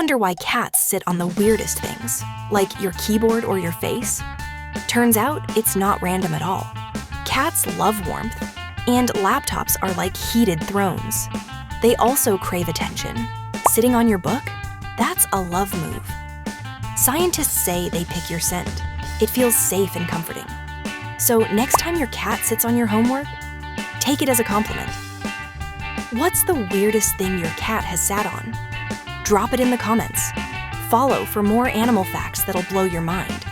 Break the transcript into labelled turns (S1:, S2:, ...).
S1: wonder why cats sit on the weirdest things, like your keyboard or your face? Turns out it's not random at all. Cats love warmth, and laptops are like heated thrones. They also crave attention. Sitting on your book? That's a love move. Scientists say they pick your scent. It feels safe and comforting. So next time your cat sits on your homework, take it as a compliment. What's the weirdest thing your cat has sat on? Drop it in the comments. Follow for more animal facts that'll blow your mind.